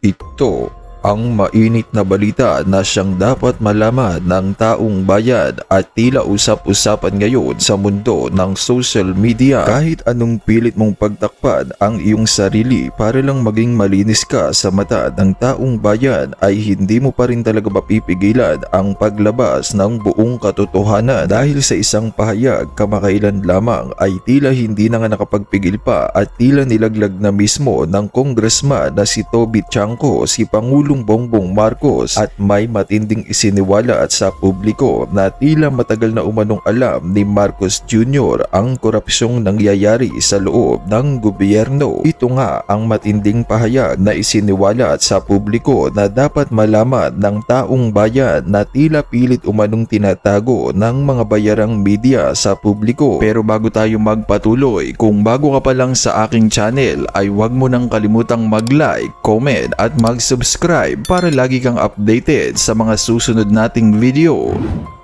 Ito ang mainit na balita na siyang dapat malaman ng taong bayan at tila usap-usapan ngayon sa mundo ng social media. Kahit anong pilit mong pagtakpan ang iyong sarili para lang maging malinis ka sa mata ng taong bayan ay hindi mo pa rin talaga mapipigilan ang paglabas ng buong katotohanan dahil sa isang pahayag kamakailan lamang ay tila hindi na nga nakapagpigil pa at tila nilaglag na mismo ng congressman na si Toby Chanco si Pangulong Bongbong Marcos at may matinding isiniwala at sa publiko na tila matagal na umanong alam ni Marcos Jr. ang korupsyong nangyayari sa loob ng gobyerno. Ito nga ang matinding pahayag na isiniwala at sa publiko na dapat malaman ng taong bayan na tila pilit umanong tinatago ng mga bayarang media sa publiko. Pero bago tayo magpatuloy, kung bago ka pa lang sa aking channel ay huwag mo nang kalimutang mag-like, comment at mag-subscribe para lagi kang updated sa mga susunod nating video.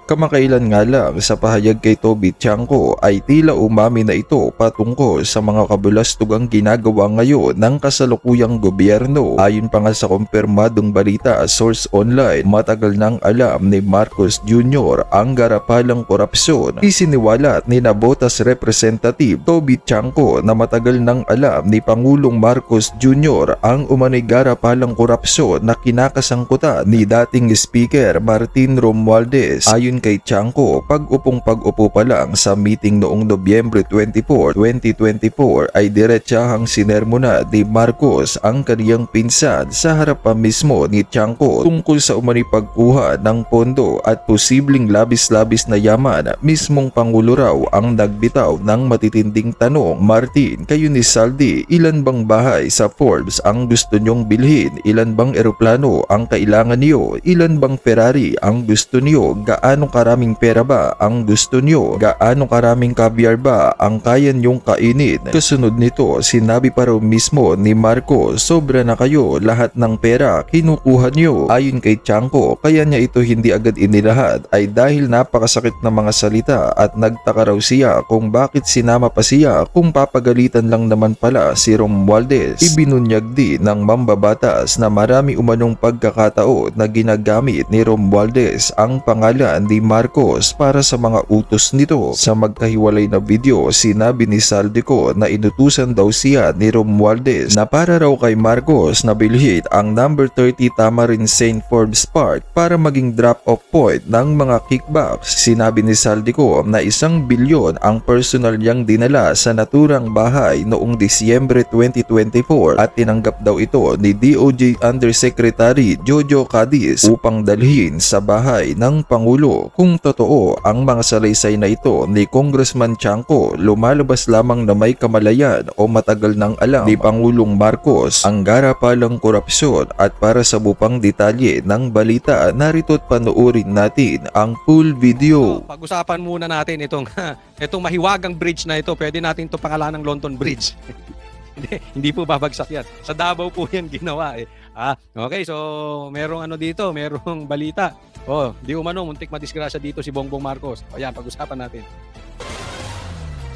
Kamakailan nga lang sa pahayag kay Toby Chanco ay tila umami na ito patungkol sa mga kabulastugang ginagawa ngayon ng kasalukuyang gobyerno. Ayon pa nga sa kumpirmadong balita source online, matagal nang alam ni Marcos Jr. ang garapalang korupsyon. Isiniwalat ni Botas Representative Toby Chanco na matagal nang alam ni Pangulong Marcos Jr. ang umano'y garapalang korupsyon na kinakasangkutan ni dating Speaker Martin Romualdez. Ayon kay Chanco, pag-upo pa lang sa meeting noong Nobyembre 24, 2024 ay diretsahang sinermona ni Marcos ang kaniyang pinsan sa harap pa mismo ni Chanco tungkol sa umano'y pagkuha ng pondo at posibleng labis-labis na yaman. Mismong Pangulo raw ang nagbitaw ng matitinding tanong, Martin, kayo ni Saldi, ilan bang bahay sa Forbes ang gusto nyong bilhin? Ilan bang eroplano ang kailangan niyo? Ilan bang Ferrari ang gusto niyo? Gaano karaming pera ba ang gusto nyo? Gaano karaming caviar ba ang kaya nyong kainin? Kasunod nito, sinabi pa raw mismo ni Marcos, sobra na kayo, lahat ng pera kinukuha nyo. Ayon kay Chanco, kaya niya ito hindi agad inilahat ay dahil napakasakit na mga salita at nagtaka raw siya kung bakit sinama pa siya kung papagalitan lang naman pala si Romualdez. Ibinunyag din ng mambabatas na marami umanong pagkakataon na ginagamit ni Romualdez ang pangalan ni Marcos para sa mga utos nito. Sa magkahiwalay na video, sinabi ni Saldico na inutusan daw siya ni Romualdez na para raw kay Marcos na bilhin ang number 30 Tamarin St. Forbes Park para maging drop-off point ng mga kickbacks. Sinabi ni Saldico na 1 bilyon ang personal niyang dinala sa naturang bahay noong Disyembre 2024 at tinanggap daw ito ni DOJ Undersecretary Jojo Cadiz upang dalhin sa bahay ng Pangulo. Kung totoo ang mga salaysay na ito ni Congressman Chanco, lumalabas lamang na may kamalayan o matagal nang alam ni Pangulong Marcos ang garapalang korupsyon. At para sa bupang detalye ng balita, narito't panoorin natin ang full video. Pag-usapan muna natin itong mahiwagang bridge na ito. Pwede natin ito pangalan ng London Bridge. hindi po babagsak yan. Sa Davao po yan ginawa eh. Okay, so merong dito, merong balita. Di umano, muntik madisgrasya dito si Bongbong Marcos. Ayan, pag-usapan natin.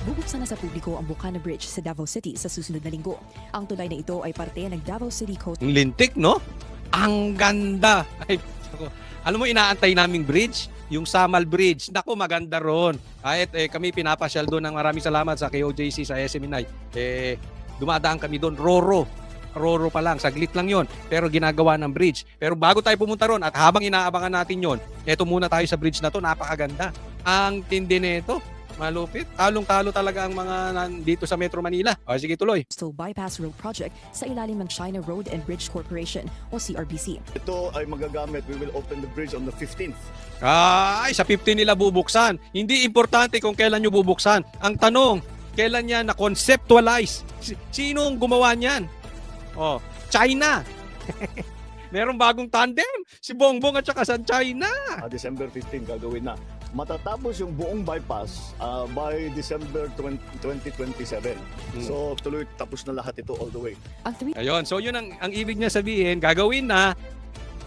Bubuksan na sa publiko ang Bukana Bridge sa Davao City sa susunod na linggo. Ang tulay na ito ay parte ng Davao City Coast. Ang lintik, no? Ang ganda! Ay, alam mo, inaantay naming bridge? Yung Samal Bridge. Naku, maganda ron. Kahit kami pinapasyal doon ng maraming salamat sa KOJC, sa SMNI. Dumadaan kami doon. Roro pa lang, saglit lang yon, pero ginagawa ng bridge. Pero bago tayo pumunta ron at habang inaabangan natin yon, eto muna tayo sa bridge na to, napakaganda. Ang tindi nito, malupit. Talong-talo talaga ang mga dito sa Metro Manila. Sige, tuloy. Coastal Bypass Road Project sa ilalim ng China Road and Bridge Corporation o CRBC. Ito ay magagamit. We will open the bridge on the 15th. Ay, sa 15 nila bubuksan. Hindi importante kung kailan nyo bubuksan. Ang tanong, kailan niya na-conceptualize? Sinong gumawa niyan? China. Merong bagong tandem, si Bongbong at saka sa China. December 15 gagawin na. Matatapos yung buong bypass by December 2027. So tuloy tapos na lahat ito all the way. Ayun, so yun ang ibig niya sabihin, gagawin na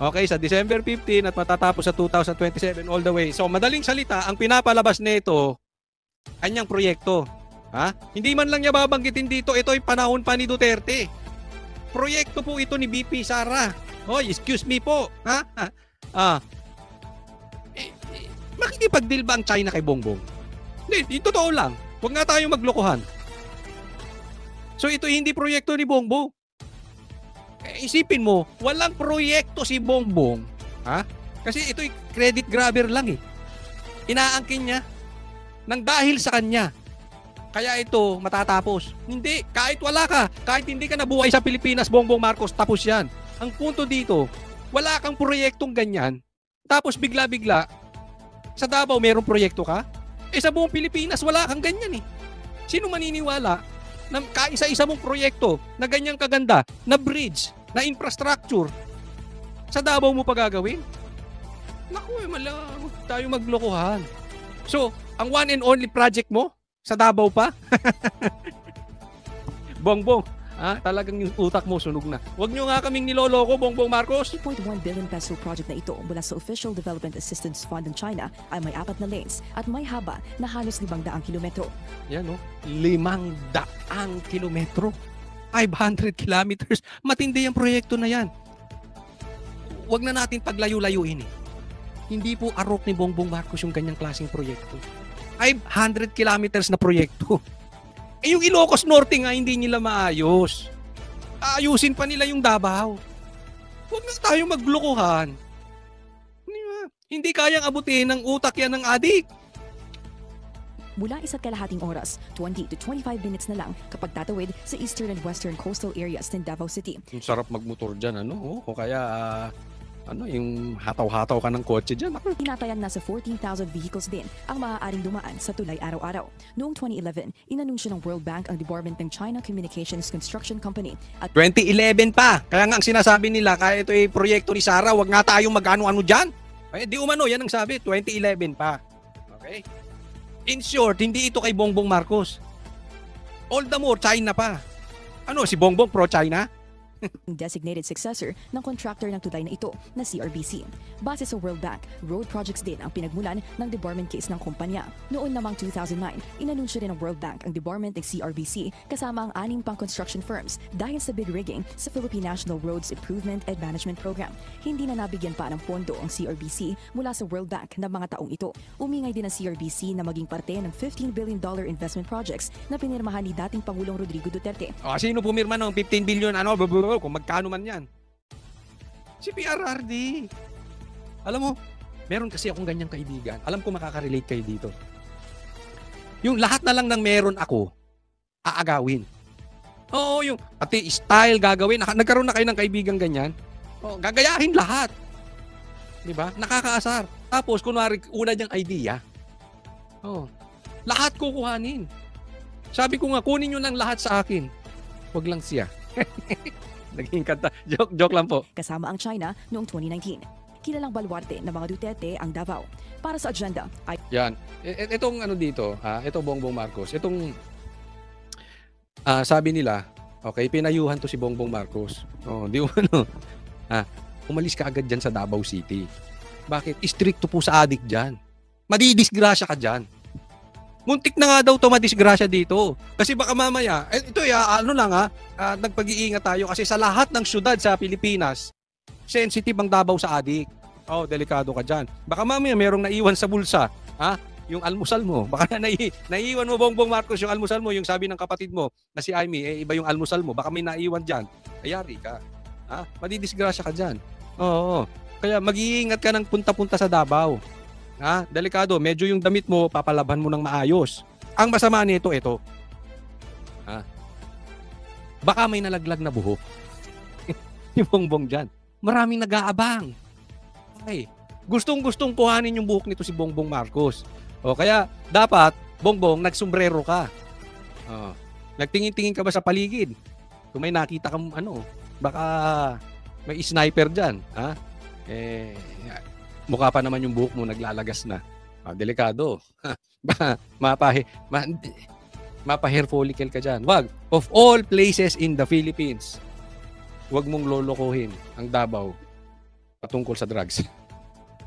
okay sa December 15 at matatapos sa 2027 all the way. So madaling salita, ang pinapalabas nito kanyang proyekto. Hindi man lang niya babanggitin dito, ito ay panahon pa ni Duterte. Proyekto po ito ni BP Sara. Hoy, excuse me po. Ha? Makikipag-deal ba ang China kay Bongbong? Hindi, totoo lang. Huwag nga tayong maglokohan. So ito hindi proyekto ni Bongbong. Isipin mo, walang proyekto si Bongbong. Ha? Kasi ito'y credit grabber lang eh. Inaangkin niya nang dahil sa kanya. Kaya ito matatapos. Hindi, kahit wala ka, kahit hindi ka nabuhay sa Pilipinas, Bongbong Marcos, tapos yan. Ang punto dito, wala kang proyektong ganyan, tapos bigla-bigla, sa Davao merong proyekto ka? Sa buong Pilipinas, wala kang ganyan eh. Sino maniniwala na kaisa-isa mong proyekto na ganyang kaganda, na bridge, na infrastructure, sa Davao mo pa gagawin? Naku, huwag tayo maglokohan. So, ang one and only project mo, sa Davao pa? Bongbong, talagang yung utak mo sunog na. Huwag nyo nga kaming niloloko, Bongbong Marcos. 3.1 billion peso project na ito mula sa Official Development Assistance Fund ng China ay may 4 na lanes at may haba na halos 500 kilometro. Yan o, 500 kilometro. 500 kilometers. Matindi yung proyekto na yan. Huwag na natin paglayo-layuin eh. Hindi po arok ni Bongbong Marcos yung ganyang klaseng proyekto. 500 kilometers na proyekto. Yung Ilocos Norte nga hindi nila maayos. Aayusin pa nila yung Davao. Huwag na tayong maglokohan. Hindi kayang abutin ng utak yan ng adik. Mula 1.5 oras, 20 to 25 minutes na lang kapag tatawid sa eastern and western coastal areas ng Davao City. Ang sarap magmotor dyan, ano? O kaya, yung hataw-hataw ka ng kotse dyan. Tinatayang nasa 14,000 vehicles din ang maaaring dumaan sa tulay araw-araw. Noong 2011, inanunsyo ng World Bank ang debarment ng China Communications Construction Company at 2011 pa. Kaya nga ang sinasabi nila, kaya ito ay proyekto ni Sara, wag nga tayong mag-ano-ano dyan. Di umano, yan ang sabi, 2011 pa. Okay? In short, hindi ito kay Bongbong Marcos. All the more, China pa. Ano, si Bongbong pro-China? designated successor ng contractor ng tulay na ito na CRBC. Base sa World Bank, road projects din ang pinagmulan ng debarment case ng kumpanya. Noon namang 2009, inanunsyo rin ng World Bank ang debarment ng CRBC kasama ang 6 pang construction firms dahil sa bid rigging sa Philippine National Roads Improvement and Management Program. Hindi na nabigyan pa ng pondo ang CRBC mula sa World Bank ng mga taong ito. Umingay din ang CRBC na maging parte ng $15 billion investment projects na pinirmahan ni dating Pangulong Rodrigo Duterte. Sino pumirma ng 15 billion kung magkano man yan? Si PRRD. Alam mo, meron kasi akong ganyang kaibigan. Alam ko makaka-relate kayo dito. Yung lahat na lang ng meron ako, aagawin. Oo, yung pati style gagawin. Nagkaroon na kayo ng kaibigan ganyan. Gagayahin lahat. Diba? Nakakaasar. Tapos, kunwari, una niyang idea. Lahat kukuhanin. Sabi ko nga, kunin nyo lang lahat sa akin. Huwag lang siya. Naging kanta. Joke lang po. Kasama ang China noong 2019. Kilalang baluarte ng mga Duterte ang Davao. Para sa agenda ay... Yan. Itong ano dito, ito Bongbong Marcos. Itong sabi nila, okay, pinayuhan to si Bongbong Marcos. Di ano. Umalis ka agad dyan sa Davao City. Bakit? Istrikto po sa adik dyan. Madidisgrasya ka dyan. Muntik na nga daw to madisgrasya dito. Kasi baka mamaya, nagpag-iingat tayo kasi sa lahat ng syudad sa Pilipinas, sensitive ang Davao sa adik. Delikado ka dyan. Baka mamaya merong naiwan sa bulsa, yung almusal mo. Baka naiwan mo, Bongbong Marcos, yung almusal mo, yung sabi ng kapatid mo na si Amy, iba yung almusal mo. Baka may naiwan dyan. Ayari ka. Madidisgrasya ka dyan. Oo. Kaya mag-iingat ka ng punta-punta sa Davao. Delikado. Medyo yung damit mo, papalaban mo ng maayos. Ang masama nito, ito. Baka may nalaglag na buhok. Yung Bongbong dyan. Maraming nag-aabang. Okay. Gustong-gustong kuhanin yung buhok nito si Bongbong Marcos. Kaya dapat, Bongbong, nagsombrero ka. Nagtingin-tingin ka ba sa paligid? Kung may nakita kang baka may sniper dyan. Mukha pa naman yung buhok mo naglalagas na. Delikado. Mapa-hair follicle ka dyan. Wag. Of all places in the Philippines, wag mong lolokohin ang Davao patungkol sa drugs.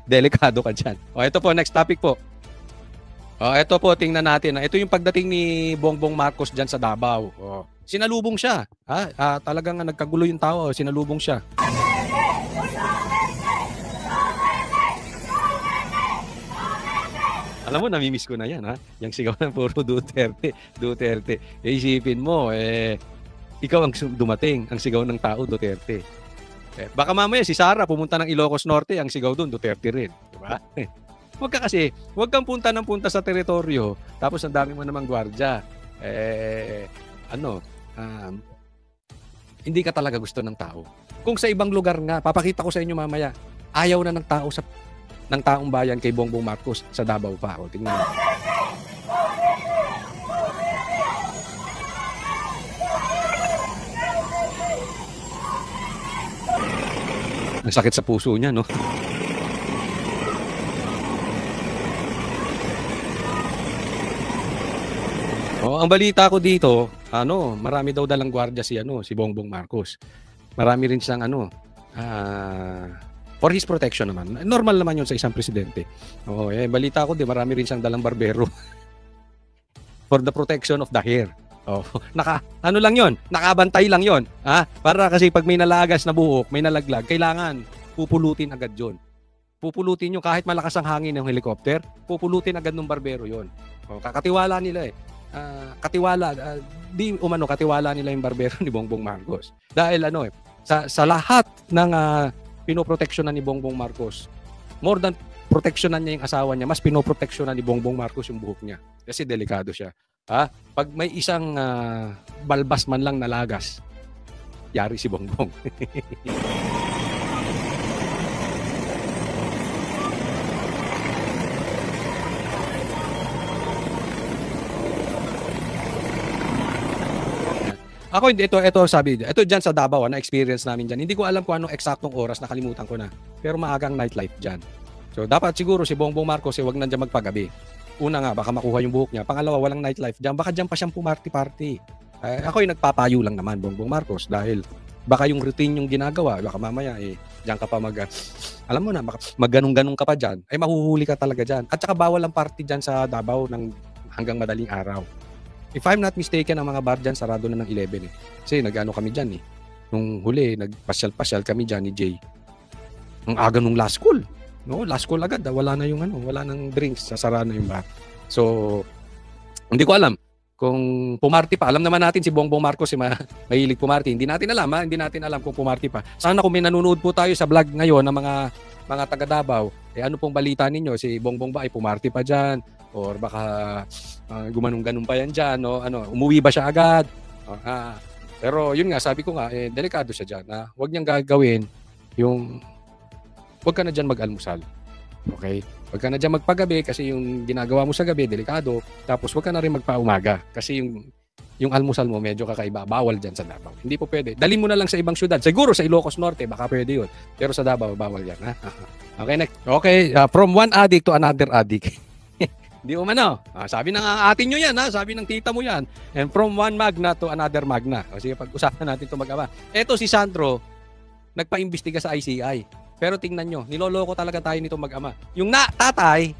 Delikado ka dyan. Ito po, next topic po. Ito po, tingnan natin. Ito yung pagdating ni Bongbong Marcos dyan sa Davao. Sinalubong siya. Talagang nagkagulo yung tao, sinalubong siya. Alam mo, namimiss ko na yan, ha? Yung sigaw ng puro Duterte. Duterte. Isipin mo, ikaw ang dumating, ang sigaw ng tao, Duterte. Baka mamaya si Sara pumunta ng Ilocos Norte, ang sigaw doon, Duterte rin. Diba? Huwag kang punta ng punta sa teritoryo, tapos ang dami mo namang gwardya. Hindi ka talaga gusto ng tao. Kung sa ibang lugar nga, papakita ko sa inyo mamaya, ayaw na ng taong bayan kay Bongbong Marcos sa Davao pa. O, tingnan mo. Ang sakit sa puso niya, no? Ang balita ko dito, marami daw dalang gwardiya si Bongbong Marcos. Marami rin siyang for his protection naman. Normal naman 'yun sa isang presidente. Balita ko marami rin siyang dalang barbero for the protection of the hair. Lang 'yon, nakabantay lang 'yon, Para kasi pag may nalagas na buhok, may nalaglag, kailangan pupulutin agad 'yon. Pupulutin 'yung kahit malakas ang hangin ng helicopter, pupulutin agad ng barbero 'yon. Kakatiwala nila katiwala nila 'yung barbero ni Bongbong Marcos. Dahil sa lahat ng pinoproteksyonan ni Bongbong Marcos, more than proteksyonan niya yung asawa niya, mas pinoproteksyonan ni Bongbong Marcos yung buhok niya. Kasi delikado siya. Pag may isang balbas man lang nalagas, yari si Bongbong. Ako hindi, ito sabi, ito dyan sa Davao, na-experience namin dyan. Hindi ko alam kung anong eksaktong oras, nakalimutan ko na. Pero maagang nightlife dyan. So dapat siguro si Bongbong Marcos wag na dyan magpagabi. Una nga, baka makuha yung buhok niya. Pangalawa, walang nightlife dyan. Baka dyan pa siyang pumarty-party. Ako yung nagpapayo lang naman, Bongbong Marcos, dahil baka yung routine yung ginagawa, baka mamaya dyan ka pa alam mo na, magganong-ganong ka pa dyan, mahuhuli ka talaga dyan. At saka bawal ang party dyan sa Davao hanggang madaling araw. If I'm not mistaken, ang mga bar dyan, sarado na ng 11 Kasi nag-ano kami dyan Nung huli, nagpasyal-pasyal kami dyan ni Jay. Ang aga nung last call. No, last call agad. Wala na yung wala nang drinks. Sasara na yung bar. So, hindi ko alam kung pumarty pa. Alam naman natin si Bongbong Marcos mahilig pumarty. Hindi natin alam kung pumarty pa. Sana kung may nanonood po tayo sa vlog ngayon ng mga taga Davao, ano pong balita ninyo? Si Bongbong ba ay pumarty pa dyan? Or baka gumanong-ganong pa yan dyan, umuwi ba siya agad? Pero yun nga, sabi ko nga, delikado siya dyan. Huwag niyang gagawin huwag ka na dyan mag-almusal. Okay? Huwag ka na dyan magpagabi kasi yung ginagawa mo sa gabi, delikado. Tapos huwag ka na rin magpaumaga kasi yung almusal mo medyo kakaiba. Bawal dyan sa Davao. Hindi po pwede. Dalhin mo na lang sa ibang syudad. Siguro sa Ilocos Norte, baka pwede yun. Pero sa Davao, bawal yan. Okay, next. Okay, from one addict to another addict. Di umano. Sabi ng atin nyo yan, sabi ng tita mo yan. And from one magna to another magna. Sige, pag-usapan natin ito mag-ama. Eto si Sandro, nagpa-imbestiga sa ICI. Pero tingnan nyo, niloloko talaga tayo nito mag-ama. Yung tatay,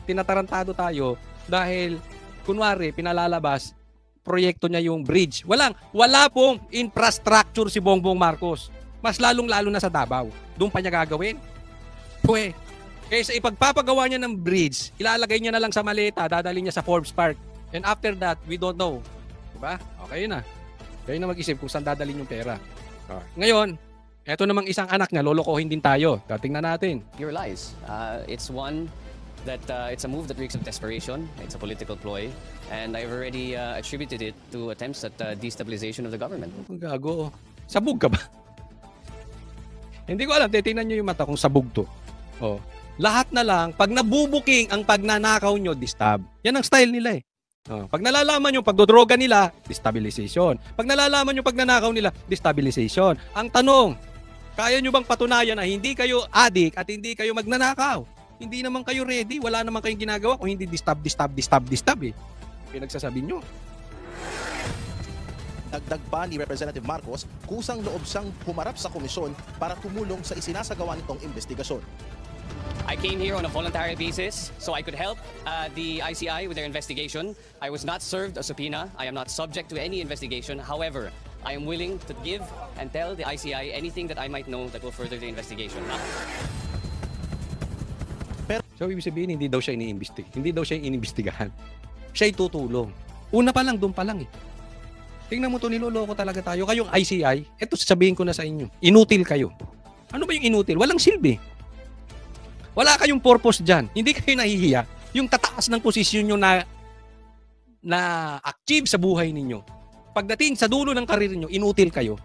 tinatarantado tayo dahil, kunwari, pinalalabas, proyekto niya yung bridge. Wala pong infrastructure si Bongbong Marcos. Mas lalong-lalo na sa Davao. Doon pa niya gagawin. Kaysa ipagpapagawa niya ng bridge, ilalagay niya na lang sa maleta, dadalhin niya sa Forbes Park. And after that, we don't know. Diba? Okay na. Kayo na mag-isip kung saan dadalhin yung pera. Ngayon, eto namang isang anak niya, lolokohin din tayo. Tingnan natin. Your lies. It's one that it's a move that reeks of desperation. It's a political ploy. And I've already attributed it to attempts at destabilization of the government. Ang gago. Sabog ka ba? Hindi ko alam. Titingnan nyo yung mata kung sabog to. Lahat na lang, pag nabubuking ang pagnanakaw nyo, distab. Yan ang style nila Pag nalalaman yung pagdodroga nila, destabilization. Pag nalalaman yung pagnanakaw nila, destabilization. Ang tanong, kaya nyo bang patunayan na hindi kayo addict at hindi kayo magnanakaw? Hindi naman kayo ready, wala naman kayong ginagawa kung hindi distab. Pinagsasabi nyo. Dagdag pa ni Representative Marcos, kusang loob siyang humarap sa komisyon para tumulong sa isinasagawa nitong investigasyon. I came here on a voluntary basis so I could help the ICI with their investigation. I was not served a subpoena. I am not subject to any investigation. However, I am willing to give and tell the ICI anything that I might know that will further the investigation. So, ibig sabihin, hindi daw siya Hindi daw siya iniimbestigahan. Siya'y tutulong. Una pa lang, doon pa lang eh. Tingnan mo to, niloloko talaga tayo. Kayong ICI, eto sasabihin ko na sa inyo, inutil kayo. Ano ba yung inutil? Walang silbi. Wala kayong purpose dyan. Hindi kayo nahihiya. Yung tataas ng posisyon nyo na achieve sa buhay ninyo. Pagdating sa dulo ng karir nyo, inutil kayo.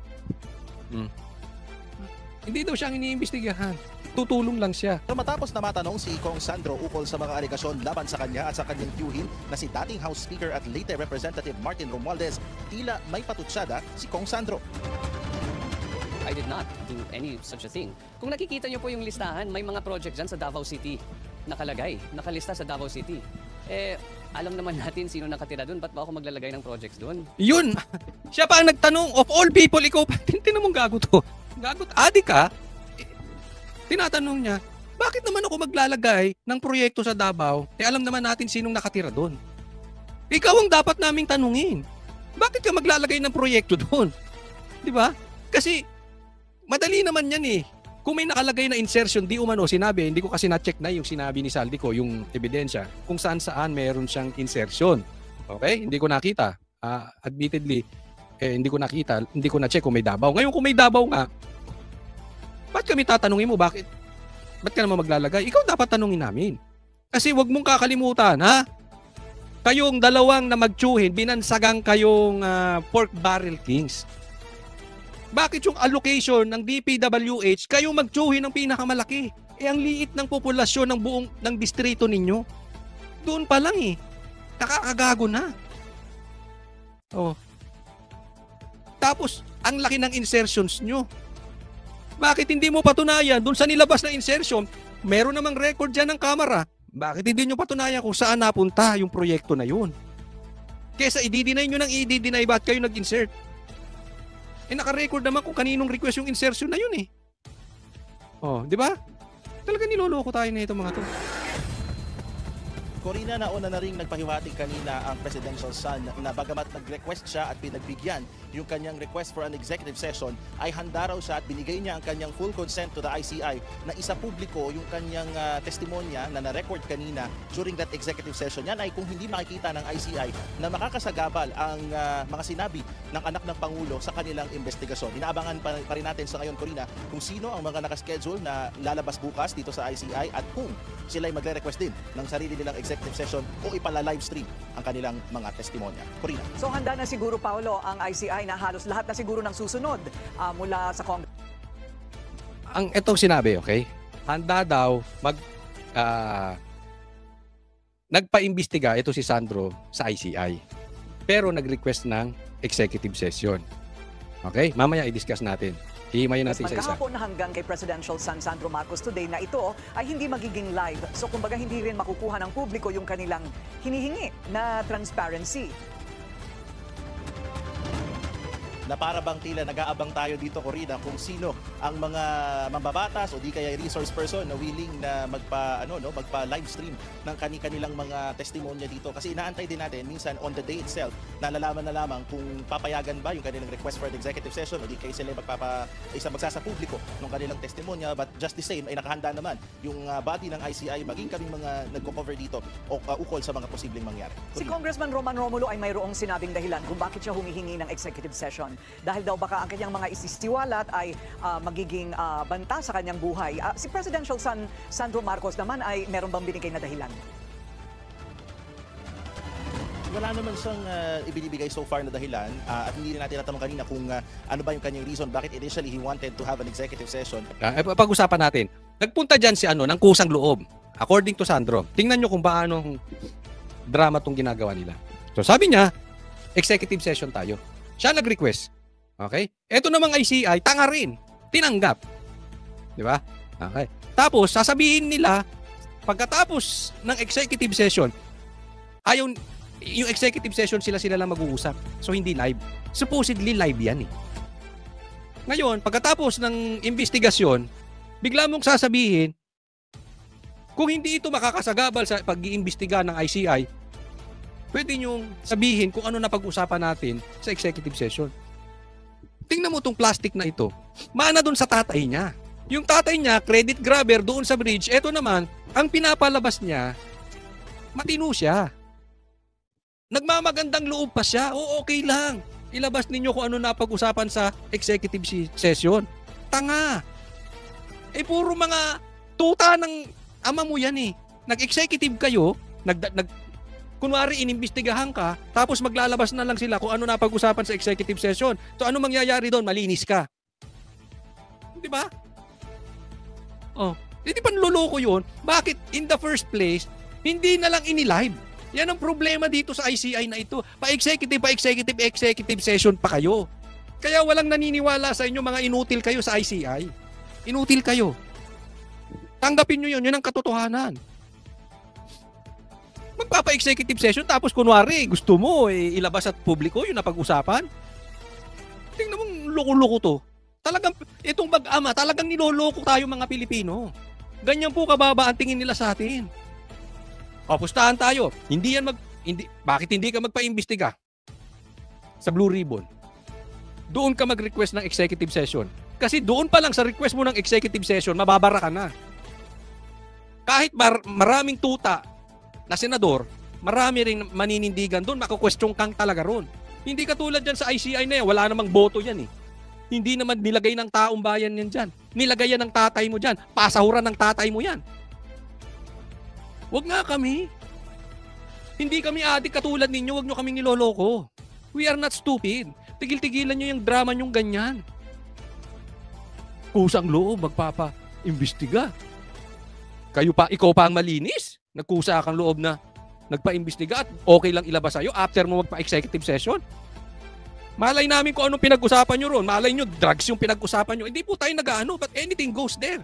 Hindi daw siyang iniimbestigahan. Tutulong lang siya. Matapos na matanong si Kong Sandro ukol sa mga alegasyon laban sa kanya at sa kanyang tiyuhin na si dating House Speaker at Leyte Representative Martin Romualdez, tila may patutsada si Kong Sandro. I did not do any such a thing. Kung nakikita niyo po yung listahan, may mga project dyan sa Davao City nakalista sa Davao City. Alam naman natin sino nakatira doon, ba't ba ako maglalagay ng projects doon? Yun! Siya pa ang nagtanong, of all people, ikaw pa, tinan mong gago to. Gago, adik ka? Tinatanong niya, bakit naman ako maglalagay ng proyekto sa Davao? Alam naman natin sinong nakatira doon. Ikaw ang dapat naming tanungin. Bakit ka maglalagay ng proyekto doon? Di ba? Kasi, madali naman yan eh. Kung may nakalagay na insertion, di umano, sinabi, hindi ko kasi na-check na yung sinabi ni Saldi ko, yung ebidensya, kung saan meron siyang insertion. Okay? Hindi ko nakita. Admittedly, hindi ko nakita, hindi ko na-check kung may Davao. Ngayon, kung may Davao nga, ba't kami tatanungin mo? Bakit ka naman maglalagay? Ikaw dapat tanungin namin. Kasi wag mong kakalimutan, ha? Kayong dalawang na magtsuhin, binansagang kayong pork barrel kings. Bakit yung allocation ng DPWH, kayong magtsuhin ng pinakamalaki? Ang liit ng populasyon ng distrito ninyo. Doon pa lang eh. Nakakagago na. Oh. Tapos, ang laki ng insertions nyo. Bakit hindi mo patunayan doon sa nilabas na insertion? Meron namang record dyan ng kamera. Bakit hindi nyo patunayan kung saan napunta yung proyekto na yun? Kesa i-deny nyo ng i-deny, ba't kayo nag-insert? Naka-record naman kung kaninong request yung insertion na yun eh. Oh, di ba? Talaga niloloko tayo na ito mga to. Corina, nauna na rin nagpahiwatig kanina ang presidential son na bagamat nag-request siya at pinagbigyan yung kanyang request for an executive session, ay handa raw siya at binigay niya ang kanyang full consent to the ICI na isa publiko yung kanyang testimonya na na-record kanina during that executive session. Yan ay kung hindi makikita ng ICI na makakasagabal ang mga sinabi ng anak ng Pangulo sa kanilang investigasyon. Inaabangan pa rin natin sa ngayon, Corina, kung sino ang mga nakaschedule na lalabas bukas dito sa ICI at kung sila ay magre-request din ng sarili nilang executive session o ipala-livestream ang kanilang mga testimonya. Corina. So handa na siguro, Paolo, ang ICI na halos lahat na siguro ng susunod mula sa Congress. Ang itong sinabi, okay? Handa daw nagpa-imbestiga ito si Sandro sa ICI. Pero nag-request ng executive session. Okay? Mamaya i-discuss natin. Hihimayin natin isa-isa. Magkahapon na hanggang kay Presidential son Sandro Marcos today na ito ay hindi magiging live. So kumbaga hindi rin makukuha ng publiko yung kanilang hinihingi na transparency. Na para bang tila nag-aabang tayo dito, Corina, kung sino ang mga mambabatas o di kaya resource person na willing na magpa-livestream ng kanilang mga testimonya dito. Kasi inaantay din natin minsan on the day itself na lalaman na lamang kung papayagan ba yung kanilang request for an executive session o di kaya sila magsasa publiko ng kanilang testimonya. But just the same ay nakahanda naman yung body ng ICI, maging kaming mga nagko-cover dito o ukol sa mga posibleng mangyari. Si Congressman Roman Romulo ay mayroong sinabing dahilan kung bakit siya humihingi ng executive session. Dahil daw baka ang kanyang mga isisiwalat ay magiging banta sa kanyang buhay. Si Presidential son Sandro Marcos naman ay meron bang binigay na dahilan? Wala naman siyang ibinibigay so far na dahilan at hindi rin natin natanong kanina kung ano ba yung kanyang reason bakit initially he wanted to have an executive session. Pag-usapan natin. Nagpunta dyan si ng kusang loob. According to Sandro. Tingnan nyo kung paano drama tong ginagawa nila. So sabi niya, executive session tayo. Siya nag-request. Okay? Ito namang ICI, tanga rin. Tinanggap. Di ba? Okay. Tapos, sasabihin nila, pagkatapos ng executive session, yung executive session sila lang mag-uusap. So, hindi live. Supposedly live yan eh. Ngayon, pagkatapos ng investigasyon, bigla mong sasabihin, Kung hindi ito makakasagabal sa pag-iimbestiga ng ICI, pwede niyong sabihin kung ano na pag-usapan natin sa executive session. Tingnan mo itong plastic na ito. Mana doon sa tatay niya. Yung tatay niya, credit grabber doon sa bridge. Ito naman, ang pinapalabas niya, matino siya. Nagmamagandang loob pa siya. O okay lang. Ilabas ninyo kung ano na pag-usapan sa executive session. Tanga. Puro mga tuta ng ama mo yan eh. Nag-executive kayo, kunwari inimbestigahan ka, tapos maglalabas na lang sila kung ano na pag-usapan sa executive session. So ano mangyayari doon? Malinis ka. Di ba? Hindi pa niloloko yun. Bakit in the first place, hindi na lang inilive? Yan ang problema dito sa ICI na ito. Pa-executive session pa kayo. Kaya walang naniniwala sa inyo, mga inutil kayo sa ICI. Inutil kayo. Tanggapin nyo yun. Yun ang katotohanan. Magpapa-executive session tapos kunwari gusto mo ilabas at publiko yun na pag-usapan. Tingnan mong loko-loko to. Talagang itong bag-ama, talagang niloloko tayo mga Pilipino. Ganyan po kababa ang tingin nila sa atin. Pustahan tayo. Bakit hindi ka magpa-imbestiga sa Blue Ribbon? Doon ka mag-request ng executive session. Kasi doon pa lang sa request mo ng executive session, mababara ka na. Kahit maraming tuta na senador, marami rin maninindigan doon, makakwestiyon kang talaga ron. Hindi katulad dyan sa ICI na yan, wala namang boto yan eh. Hindi naman nilagay ng taong bayan yan dyan. Nilagay yan ng tatay mo dyan. Pasahuran ng tatay mo yan. Wag nga kami. Hindi kami adik katulad ninyo, wag nyo kaming niloloko. We are not stupid. Tigil-tigilan nyo yung drama nyong ganyan. Kusang loob, magpapa-imbestiga. Ikaw pa ang malinis? Nagkusa kang loob na nagpa-imbestiga at okay lang ilabas sa'yo after mo magpa-executive session? Malay namin kung anong pinag-usapan nyo ron. Malay nyo, drugs yung pinag-usapan nyo. Hindi po tayo nag-ano, but anything goes there.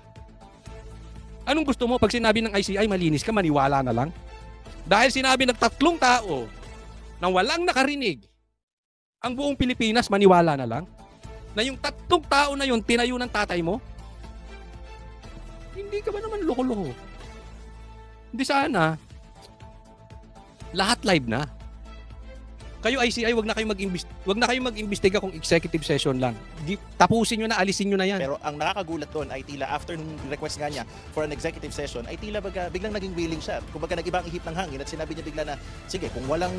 Anong gusto mo pag sinabi ng ICI, malinis ka, maniwala na lang? Dahil sinabi ng 3 tao na walang nakarinig, ang buong Pilipinas, maniwala na lang? Na yung 3 tao na yun, tinayo ng tatay mo? Hindi ka ba naman loko-loko? Hindi sana. Lahat live na. Kayo ICI, wag na kayo mag-imbestiga kung executive session lang. Tapusin nyo na, alisin nyo na yan. Pero ang nakakagulat doon ay tila after nung request nga niya for an executive session ay tila biglang naging willing siya. Kumbaga nag-ibang ihip ng hangin at sinabi niya bigla na sige, kung walang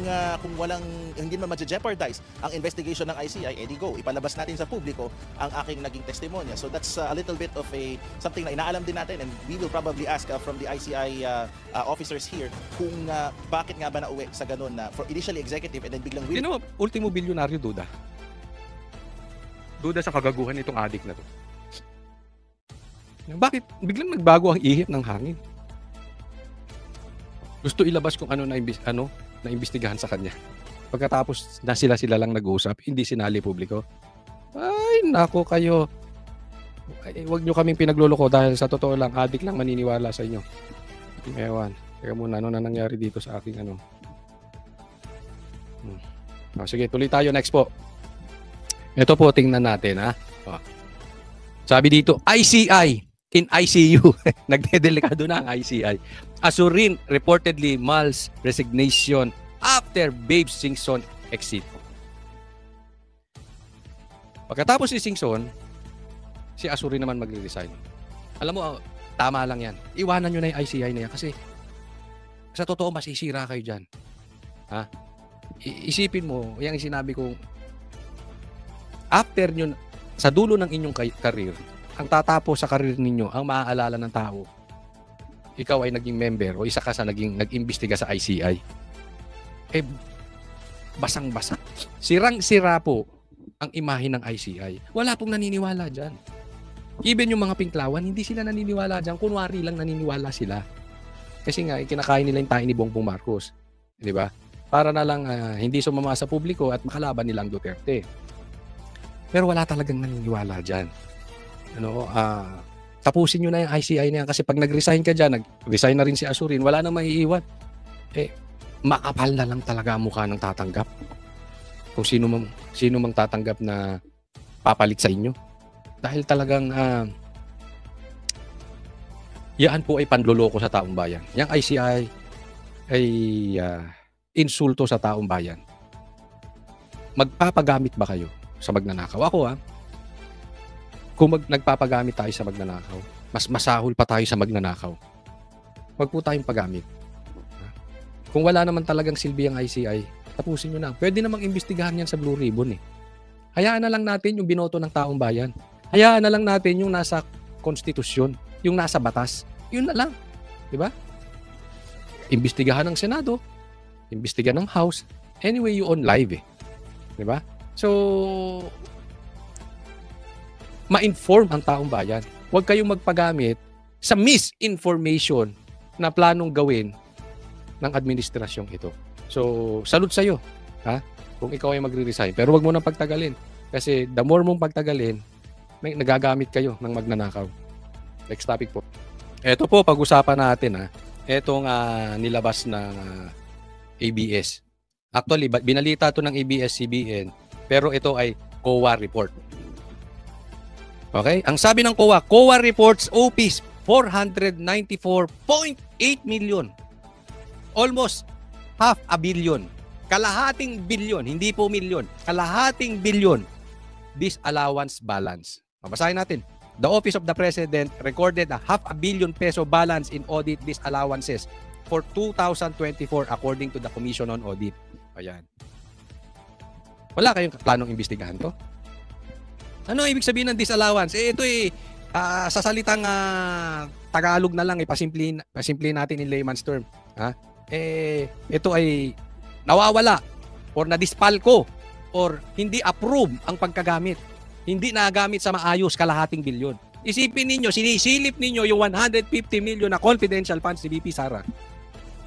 hindi naman ma-jeopardize ang investigation ng ICI, edi go, ipalabas natin sa publiko ang aking naging testimonya. So that's a little bit of something na inaalam din natin, and we will probably ask from the ICI officers here kung bakit nga ba nauwi sa ganun na for initially executive and then biglang sino ultimo bilyonaryo, Duda? Duda sa kagaguhan nitong adik na to. Bakit biglang nagbago ang ihip ng hangin? Gusto ilabas kung ano na imbestigahan sa kanya. Pagkatapos na sila lang nag-uusap, hindi sinali publiko. Ay, nako kayo. Huwag nyo kaming pinagluloko dahil sa totoo lang, adik lang maniniwala sa inyo. Ewan. Teka muna, ano na nangyari dito sa aking sige, tuloy tayo. Next po. Ito po, tingnan natin ha. Sabi dito, ICI in ICU. Nagdedelikado na ang ICI. Azurin reportedly mulls resignation after Babe Singson exit. Pagkatapos ni Singson, si Azurin naman magre-resign. Alam mo, tama lang yan. Iwanan nyo na yung ICI na yan kasi sa totoo, masisira kayo dyan. Ha? Isipin mo, yung sinabi ko, after nyo, sa dulo ng inyong career, ang tatapos sa career ninyo, ang maaalala ng tao, ikaw ay naging member o isa ka sa nag-imbestiga sa ICI. Basang-basa. Sirang-sira po ang imahe ng ICI. Wala pong naniniwala dyan. Even yung mga pinklawan, hindi sila naniniwala dyan. Kunwari lang naniniwala sila. Kasi nga, kinakain nila yung tayo ni Bongbong Marcos. Di ba? Para na lang hindi sumama sa publiko at makalaban nilang Duterte. Pero wala talagang naniniwala dyan. Tapusin nyo na yung ICI na yan kasi pag nag-resign ka dyan, nag-resign na rin si Azurin, wala nang maiiwan. Makapal na lang talaga ang mukha ng tatanggap. Kung sino mang tatanggap na papalit sa inyo. Dahil talagang Yan po ay panloloko sa taong bayan. Yang ICI ay insulto sa taong bayan. Magpapagamit ba kayo sa magnanakaw? Ako kung nagpapagamit tayo sa magnanakaw, mas masahol pa tayo sa magnanakaw. Wag po tayong pagamit. Kung wala naman talagang silbi ang ICI, tapusin nyo na. Pwede namang imbestigahan yan sa Blue Ribbon eh. Hayaan na lang natin yung binoto ng taong bayan. Hayaan na lang natin yung nasa konstitusyon, yung nasa batas. Yun na lang. Diba? Imbestigahan ng Senado, imbestigahan ng House. Anyway, you on live eh. Diba? So, ma-inform ang taong bayan. Huwag kayong magpagamit sa misinformation na planong gawin ng administrasyong ito. So, salute sa'yo. Kung ikaw ay magre-resign. Pero wag mo nang pagtagalin. Kasi the more mong pagtagalin, nagagamit kayo ng magnanakaw. Next topic po. Ito po, pag-usapan natin Etong nilabas ng ABS. Actually, binalita to ng ABS-CBN, pero ito ay COA report. Okay? Ang sabi ng COA reports OPs 494.8 million. Almost half a billion. Kalahating bilyon, hindi po milyon. Kalahating bilyon disallowance balance. Babasahin natin. The Office of the President recorded a half a billion peso balance in audit disallowances for 2024 according to the Commission on Audit. Ayan. Wala kayong planong imbestigahan to? Ano ibig sabihin ng disallowance? Ito sa salitang Tagalog na lang, pasimplihin natin in layman's term. Ito ay nawawala or nadispalko or hindi approve ang pagkagamit. Hindi nagamit sa maayos kalahating bilyon. Isipin ninyo, sinisilip ninyo yung 150 million na confidential funds ni VP Sara.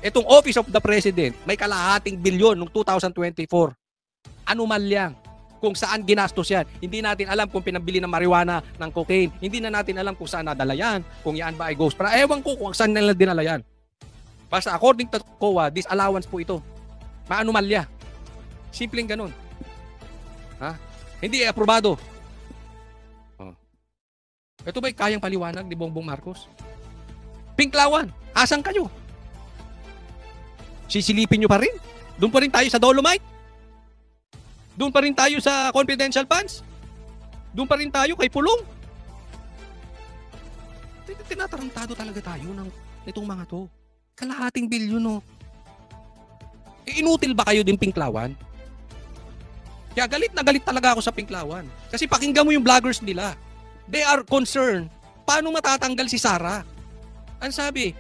Itong Office of the President, may kalahating bilyon noong 2024. Anomalyang kung saan ginastos yan. Hindi natin alam kung pinabili ng marijuana, ng cocaine. Hindi na natin alam kung saan nadala yan. Kung yan ba ay ghost para. Ewan ko kung saan nila dinala yan. Basta according to COA, disallowance po ito. Maanomalya. Simpleng ganun. Hindi aprobado. Ito ba'y kayang paliwanag ni Bongbong Marcos? Pinklawan, asan kayo? Sisilipin nyo pa rin? Doon pa rin tayo sa Dolomite? Doon pa rin tayo sa confidential funds? Doon pa rin tayo kay Pulong? Tinatarantado talaga tayo ng itong mga to. Kalahating bilyon inutil ba kayo din pinklawan? Kaya galit na galit talaga ako sa pinklawan. Kasi pakinggan mo yung vloggers nila. They are concerned. Paano matatanggal si Sara? Ang sabi,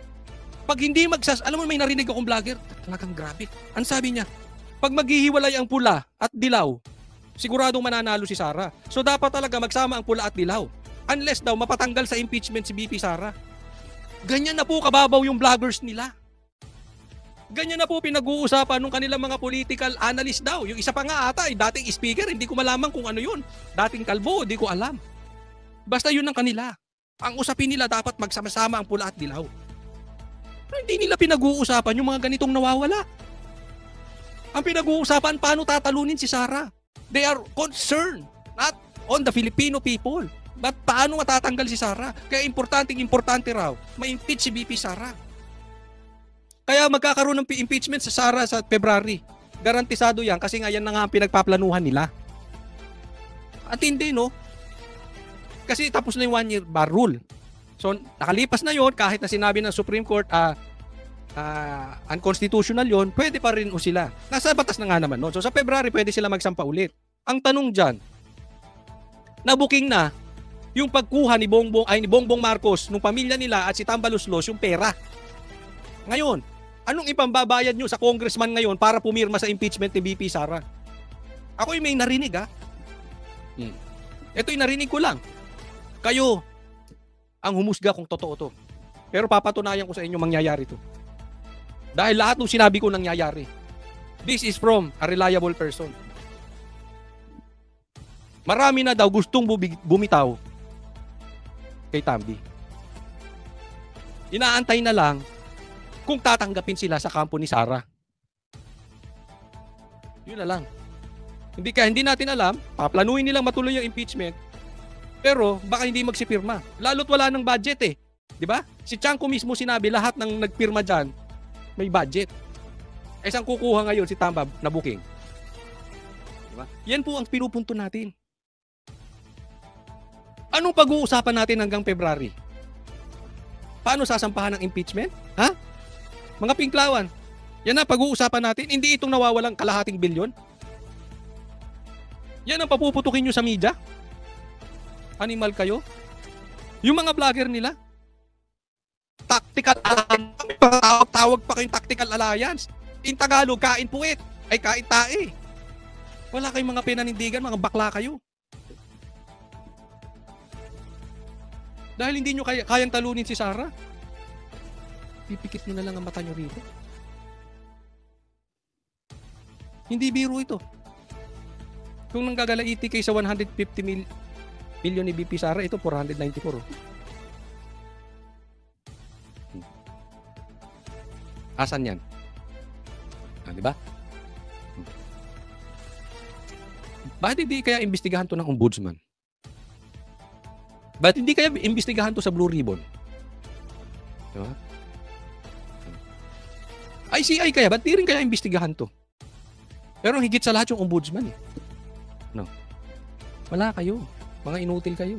pag hindi alam mo may narinig akong vlogger, talagang grabe. Ang sabi niya, pag maghihiwalay ang pula at dilaw, siguradong mananalo si Sara. So dapat talaga magsama ang pula at dilaw. Unless daw mapatanggal sa impeachment si VP Sara. Ganyan na po kababaw yung vloggers nila. Ganyan na po pinag-uusapan ng kanilang mga political analyst daw. Yung isa pa nga ata ay dating speaker, hindi ko malaman kung ano yun. Dating kalbo, hindi ko alam. Basta yun ang kanila. Ang usapin nila dapat magsama-sama ang pula at dilaw. Pero hindi nila pinag-uusapan yung mga ganitong nawawala. Ang pinag-uusapan, paano tatalunin si Sara? They are concerned, not on the Filipino people. But paano matatanggal si Sara? Kaya importante raw, ma-impeach si VP Sara. Kaya magkakaroon ng impeachment sa Sara sa February. Garantisado yan kasi nga yan na nga ang pinagpaplanuhan nila. At hindi, no? Kasi tapos na yung 1-year bar rule. So, nakalipas na yon kahit na sinabi ng Supreme Court, unconstitutional yon, pwede pa rin sila. Nasa batas na nga naman, no? So, sa February, pwede sila magsampa ulit. Ang tanong dyan, nabuking na yung pagkuha ni Bongbong Marcos, nung pamilya nila at si Tambaluslos, yung pera. Ngayon, anong ipambabayad nyo sa congressman ngayon para pumirma sa impeachment ni VP Sara? Ako yung may narinig, Ito yung narinig ko lang. Kayo ang humusga kung totoo to. Pero papatunayan ko sa inyo mangyayari to. Dahil lahat ng sinabi ko nangyayari. This is from a reliable person. Marami na daw gustong bumitaw kay Tambi. Inaantay na lang kung tatanggapin sila sa kampo ni Sara. Yun na lang. Hindi natin alam, paplanuin nilang matuloy yung impeachment. Pero baka hindi magsipirma. Lalo't wala ng budget Di ba? Si Chanko mismo sinabi, lahat ng nagpirma dyan, may budget. Eh, saan kukuha ngayon si Tambab na booking? Diba? Yan po ang pinupunto natin. Anong pag-uusapan natin hanggang February? Paano sasampahan ng impeachment? Ha? Mga pinklawan. Yan na pag-uusapan natin. Hindi itong nawawalang kalahating bilyon. Yan ang papuputukin nyo sa media. Animal kayo. Yung mga vlogger nila. Tactical alliance. Tawag pa kayong tactical alliance. In Tagalog, kain puwet. Ay kain tae. Wala kayong mga pinanindigan, mga bakla kayo. Dahil hindi nyo kayang talunin si Sara. Pipikit nyo na lang ang mata nyo rito. Hindi biro ito. Kung nanggagalaiti kayo sa 150 million ni BP Sara, ito 494. Asan yan? Di ba? Bakit hindi kaya imbestigahan to ng ombudsman? Bakit hindi kaya imbestigahan to sa Blue Ribbon? Di ba? ICI kaya, ba't di rin kaya imbestigahan to? Pero higit sa lahat yung ombudsman eh. No. Wala kayo. Mga inutil kayo.